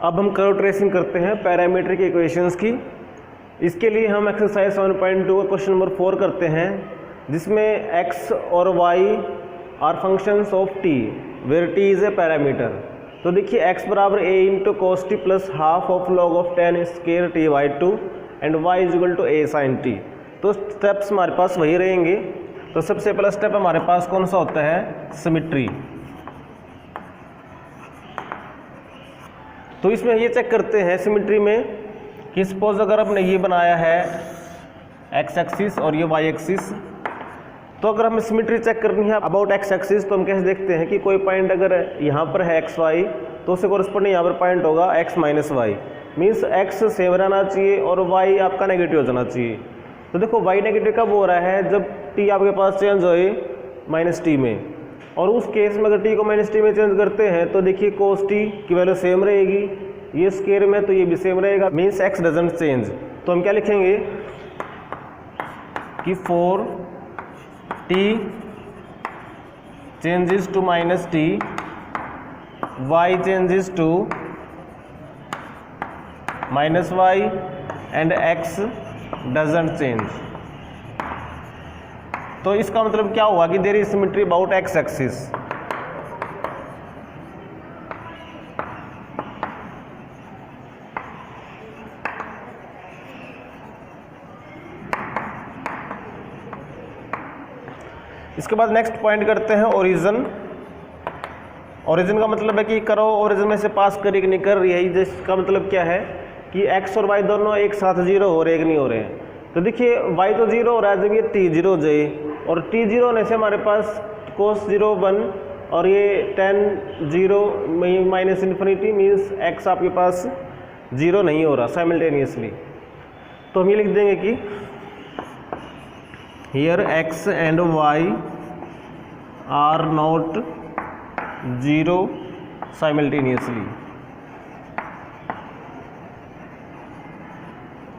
अब हम curve tracing करते हैं पैरामीट्रिक इक्वेशंस की। इसके लिए हम एक्सरसाइज 7.2 का क्वेश्चन नंबर 4 करते हैं, जिसमें x और y are functions of t where t is a parameter. तो देखिए x बराबर a into cos t plus half of log ऑफ tan square t by 2 and y is equal to a sin t। तो steps हमारे पास वही रहेंगे। तो सबसे पहला स्टेप हमारे पास कौन सा होता है, सिमिट्री। तो इसमें ये चेक करते हैं सिमिट्री में कि सपोज अगर आपने ये बनाया है x एक्सिस और ये y एक्सिस, तो अगर हमें सिमिट्री चेक करनी है अबाउट x एक्सिस तो हम कैसे देखते हैं कि कोई पॉइंट अगर यहाँ पर है x y तो उससे कोरस्पॉन्डिंग यहाँ पर पॉइंट होगा x minus y, means x same रहना चाहिए और y आपका नेगेटिव हो जाना चाहिए। तो देखो y नेगेटिव कब हो रहा है, जब t आपके पास चेंज होए माइनस टी में, और उस केस में अगर t को माइनस टी में चेंज करते हैं तो देखिए cos t की वैल्यू सेम रहेगी, ये स्क्वायर में तो ये भी सेम रहेगा, मीन्स x डजंट चेंज। तो हम क्या लिखेंगे कि for t changes to minus t y changes to minus y and x doesn't change. तो इसका मतलब क्या हुआ कि there is symmetry about x axis. इसके बाद नेक्स्ट पॉइंट करते हैं ओरिजिन। ओरिजिन का मतलब है कि करो ओरिजिन में से पास कर नहीं कर रही है, जिसका मतलब क्या है कि x और y दोनों एक साथ जीरो हो रहे हैं कि नहीं हो रहे हैं। तो देखिए y तो जीरो हो रहा है जब ये t जीरो हो जाए, और t जीरो होने से हमारे पास cos 0 1 और ये tan 0 minus infinity, means x आपके पास जीरो नहीं हो रहा साइमल्टेनियसली। तो हम ये लिख देंगे कि here x and y are not zero simultaneously.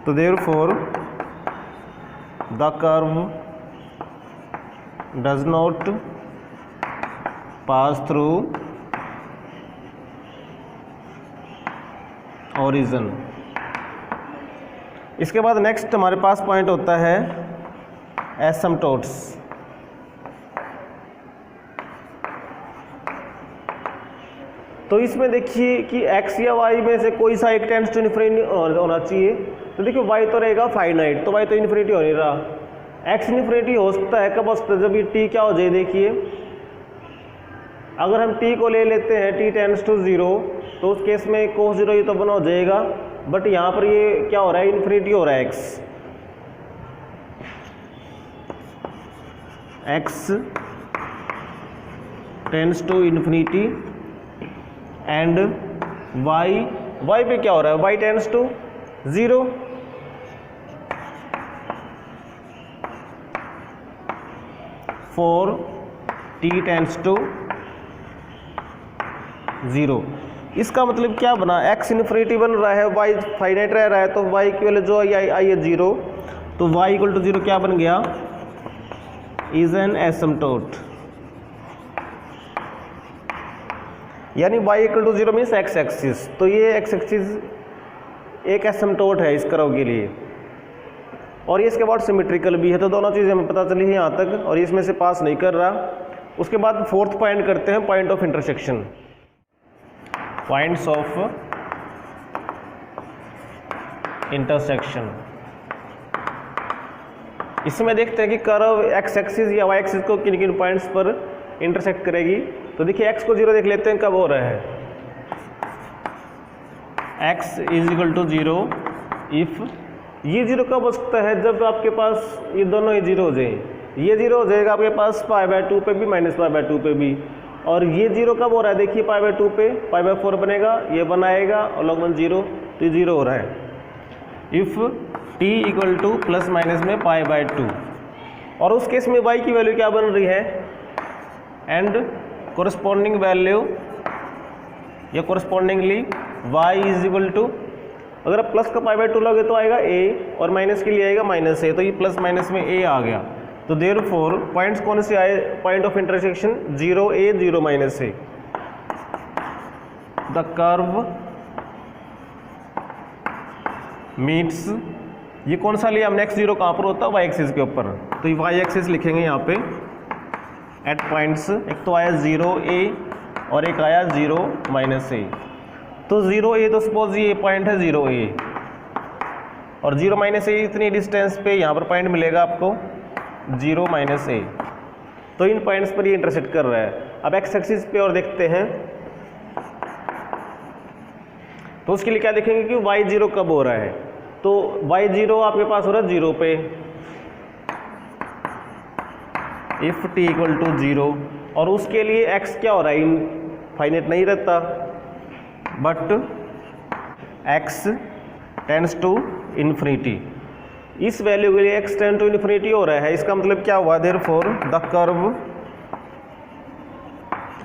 तो therefore the curve does not pass through origin। इसके बाद नेक्स्ट हमारे पास पॉइंट होता है एसिम्पटोट्स। तो इसमें देखिए कि x या y में से कोई सा एक टेंड्स टू इन्फिनिटी होना चाहिए। तो देखिए y तो रहेगा फाइनाइट, तो y तो इन्फिनिटी हो नहीं रहा। x इन्फिनिटी हो सकता है, कब हो सकता है, जब ये t क्या हो जाए। देखिए अगर हम t को ले लेते हैं t टेंड्स टू 0, तो उस केस में cos 0 ये तो बना हो जाएगा, बट यहाँ पर ये क्या हो रहा है, इन्फिनिटी हो रहा है x tends to infinity and y पे क्या हो रहा है, y tends to 0। For t tends to 0। इसका मतलब क्या बना, x इन्फिनिटी बन रहा है, y फाइनाइट रह रहा है, तो y की वैल्यू जो आई है 0, तो y इक्वल टू 0 क्या बन गया, इज एन एसिम्पटोट। यानी y equal to 0 means x axis. तो ये x एक्सिस एक एसिम्पटोट है इस कर्व के लिए, और ये इसके बाद सिमेट्रिकल भी है। तो दोनों चीज़ें हमें पता चली है यहाँ तक, और इसमें से पास नहीं कर रहा। उसके बाद फोर्थ पॉइंट करते हैं, point of intersection. Points of intersection, इसमें देखते हैं कि कर्व x एक्सिस या y एक्सिस को किन किन पॉइंट्स पर इंटरसेक्ट करेगी। तो देखिए x को 0 देख लेते हैं, कब हो रहा है, x is equal to 0 if, ये 0 कब हो सकता है, जब आपके पास ये दोनों ही 0 हो जाए। ये 0 हो जाएगा आपके पास π/2 पे भी, -π/2 पे भी। और ये 0 कब हो रहा है, देखिए π/2 पे π/4 बनेगा, ये बनाएगा और log1 0, तो ये 0 हो रहा है if t equal to plus minus में π/2। और उस केस में y की वैल्यू क्या बन रही है, एंड कोरस्पॉन्डिंग वैल्यू या correspondingly y is equal to, अगर आप प्लस का π/2 लोगे तो आएगा a, और माइनस के लिए आएगा -a, तो ये प्लस माइनस में a आ गया। तो देयरफॉर पॉइंट्स कौन से आए, point of intersection 0a 0 -a। The curve meets, ये कौन सा लिया हमने, x0 कहाँ पर होता है, वाई एक्सिस के ऊपर, तो ये वाई एक्सिस लिखेंगे यहाँ पे एट पॉइंट्स, एक तो आया 0a और एक आया 0 -a। तो 0a तो सपोज ये पॉइंट है 0a और 0 -a इतनी डिस्टेंस पे यहाँ पर पॉइंट मिलेगा आपको 0 -a। तो इन पॉइंट्स पर ये इंटरसेक्ट कर रहा है। अब एक्स एक्सिस पे और देखते हैं, तो उसके लिए क्या देखेंगे कि y0 कब हो रहा है, तो y0 आपके पास हो रहा है 0 पे, इफ t इक्वल टू 0, और उसके लिए x क्या हो रहा है, इनफाइनाइट नहीं रहता, but x tends to infinity. इस वैल्यू के लिए x टेंड टू इन्फिनिटी हो रहा है, इसका मतलब क्या हुआ, therefore the curve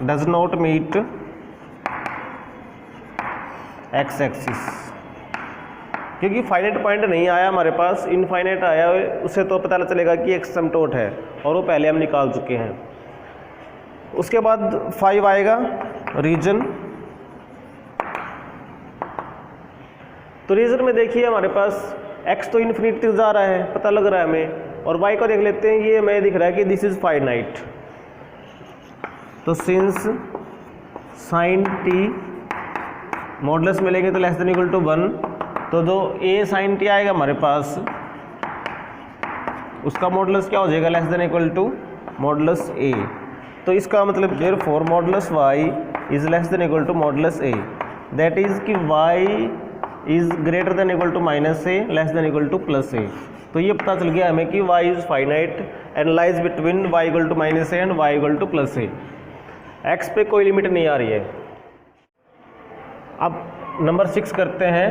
does not meet x axis, क्योंकि फाइनाइट पॉइंट नहीं आया हमारे पास, इनफाइनाइट आया, उससे तो पता चलेगा कि x एसिम्पटोट है और वो पहले हम निकाल चुके हैं। उसके बाद 5 आएगा रीजन, तो रीजन में देखिए हमारे पास x तो इन्फिनिटी तक जा रहा है, पता लग रहा है हमें, और y को देख लेते हैं, ये हमें दिख रहा है कि दिस इज फाइनाइट। तो सिंस साइन t मॉडुलस मिलेंगे तो लेस देन इक्वल टू 1, तो जो a साइन t आएगा हमारे पास, उसका मॉडुलस क्या हो जाएगा, less than equal to modulus a। तो इसका मतलब therefore modulus y is less than equal to modulus a, that is कि y is greater than equal to minus a less than equal to plus a। तो ये पता चल गया हमें कि y is finite and lies between y equal to minus a and y equal to plus a। x पे कोई limit नहीं आ रही है। अब नंबर 6 करते हैं,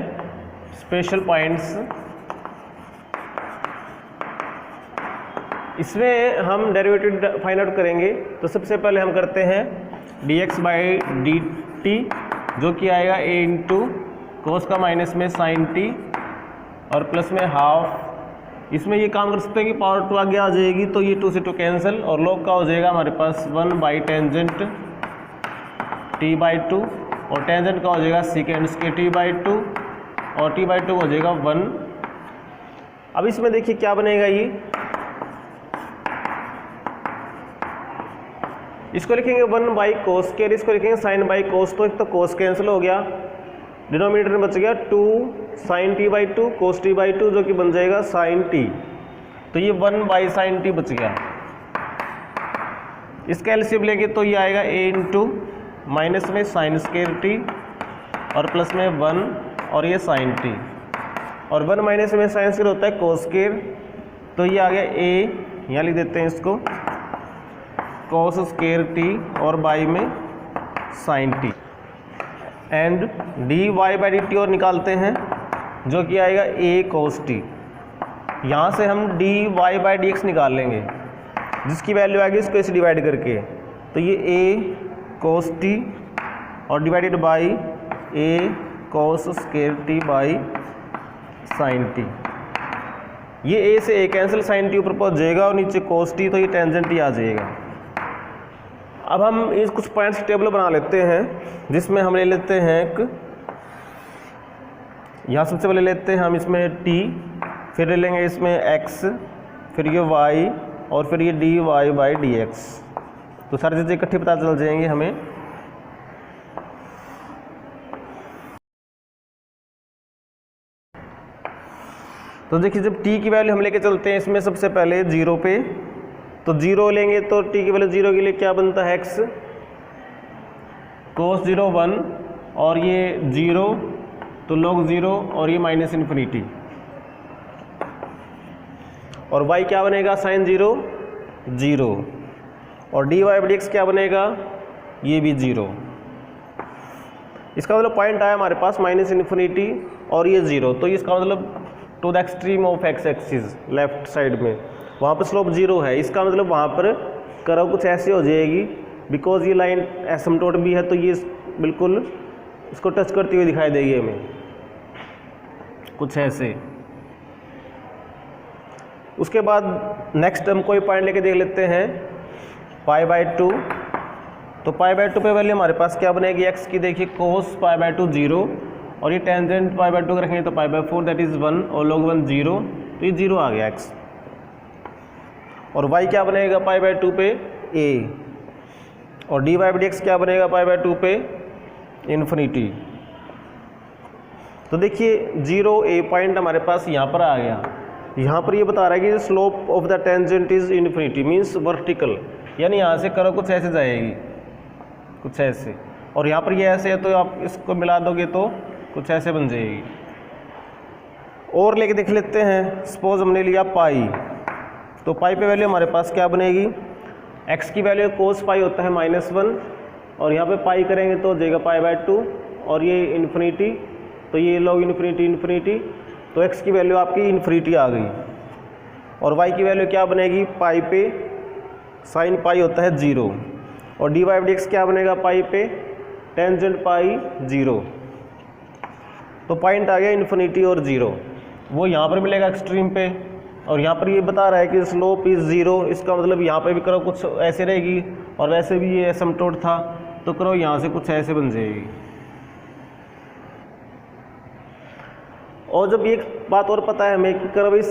स्पेशल पॉइंट्स। इसमें हम डेरिवेटिव फाइंड आउट करेंगे, तो सबसे पहले हम करते हैं dx बाई dt, जो कि आएगा a इंटू कोस का माइनस में साइन t और प्लस में हाफ। इसमें ये काम कर सकते हैं कि पावर 2 आगे आ जाएगी, तो ये 2 से 2 कैंसिल, और लॉग का हो जाएगा हमारे पास 1 बाई टेंजेंट t बाई 2, और टेंजेंट का हो जाएगा सीकेंड्स के t बाई 2, और t बाई 2 हो जाएगा 1। अब इसमें देखिए क्या बनेगा, ये इसको लिखेंगे 1 बाई कोस स्क्वायर, इसको लिखेंगे साइन बाई कोस, तो एक तो कोस कैंसिल हो गया, डिनोमिनेटर में बच गया 2 sine t by 2 cos t by 2, जो कि बन जाएगा साइन t। तो ये 1 बाई साइन t बच गया। इसका एलसीएम लेंगे तो ये आएगा a इंटू माइनस में साइन स्क्वायर t और प्लस में 1 और ये साइन t, और 1 माइनस में साइन स्क्वायर होता है कोस स्क्वायर, तो ये आ गया a, यहाँ लिख देते हैं इसको कोस स्क्वायर t और बाई में sine t, and d y by d t और निकालते हैं, जो कि आएगा a कोस t। यहाँ से हम d y by d x निकाल लेंगे, जिसकी वैल्यू आएगी इसको इसे डिवाइड करके, तो ये a कोस t और divided by a cos square t by sine t। ये a से a कैंसिल, साइन t ऊपर पहुँच जाएगा और नीचे कोस t, तो ये टेंजेंट t आ जाएगा। अब हम इस कुछ पॉइंट्स की टेबल बना लेते हैं, जिसमें हम ले लेते हैं एक, यहाँ सबसे पहले लेते हैं हम इसमें t, फिर ले लेंगे इसमें x, फिर ये y, और फिर ये dy बाई dx। तो सारी चीज़ें इकट्ठी पता चल जाएंगी हमें। तो देखिए जब t की वैल्यू हम लेके चलते हैं इसमें सबसे पहले 0 पे, तो 0 लेंगे तो t की वैल्यू 0 के लिए क्या बनता है, x कोस 0 1, और ये 0 तो log 0, और ये माइनस इन्फिनिटी, और y क्या बनेगा, साइन 0 0, और dy बाई dx क्या बनेगा, ये भी 0। इसका मतलब पॉइंट आया हमारे पास माइनस इन्फिनिटी और ये 0, तो इसका मतलब to the extreme of x axis left side में, वहाँ पर स्लोप 0 है। इसका मतलब वहाँ पर कर्व कुछ ऐसे हो जाएगी, बिकॉज ये लाइन एसिम्पटोट भी है, तो ये बिल्कुल इसको टच करती हुई दिखाई देगी हमें कुछ ऐसे। उसके बाद नेक्स्ट हम कोई पॉइंट लेके देख लेते हैं पाई बाई 2, तो पाई बाई 2 पे वैल्यू हमारे पास क्या बनेगी, एक्स की देखिए कोस पाई बाई 2 0, और ये टेंजेंट पाई बाय 2 का रखेंगे तो पाई बाय 4 दैट इज़ 1 और log 1 0, तो ये 0 आ गया x। और y क्या बनेगा पाई बाय 2 पे a, और dy बाई dx क्या बनेगा पाई बाय 2 पे इन्फिनिटी। तो देखिए 0a पॉइंट हमारे पास यहाँ पर आ गया। यहाँ पर ये बता रहा है कि slope of the tangent is infinity means vertical, यानी यहाँ से करो कुछ ऐसे जाएगी, कुछ ऐसे, और यहाँ पर ये ऐसे है तो आप इसको मिला दोगे तो कुछ ऐसे बन जाएगी। और लेके देख लेते हैं, सपोज हमने लिया पाई, तो पाई पे वैल्यू हमारे पास क्या बनेगी, x की वैल्यू कोस पाई होता है -1, और यहाँ पे पाई करेंगे तो हो जाएगा पाई बाय 2, और ये इन्फिनिटी, तो ये log इन्फिनिटी इन्फिनिटी, तो x की वैल्यू आपकी इन्फिनिटी आ गई। और y की वैल्यू क्या बनेगी, पाई पे साइन पाई होता है 0, और dy बाई dx क्या बनेगा, पाई पे टेंजेंट पाई 0। तो पॉइंट आ गया इन्फिनिटी और 0, वो यहाँ पर मिलेगा एक्सट्रीम पे। और यहाँ पर ये बता रहा है कि स्लोप इज़ 0, इसका मतलब यहाँ पे भी करो कुछ ऐसे रहेगी, और वैसे भी ये एसिम्पटोट था तो करो यहाँ से कुछ ऐसे बन जाएगी। और जब एक बात और पता है हमें कि curve is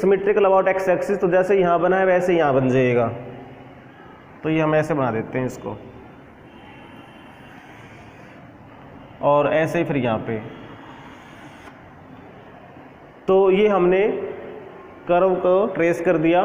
symmetrical about x axis, तो जैसे यहाँ बना है वैसे यहाँ बन जाएगा, तो ये हम ऐसे बना देते हैं इसको, और ऐसे ही फिर यहाँ पे। तो ये हमने कर्व को ट्रेस कर दिया।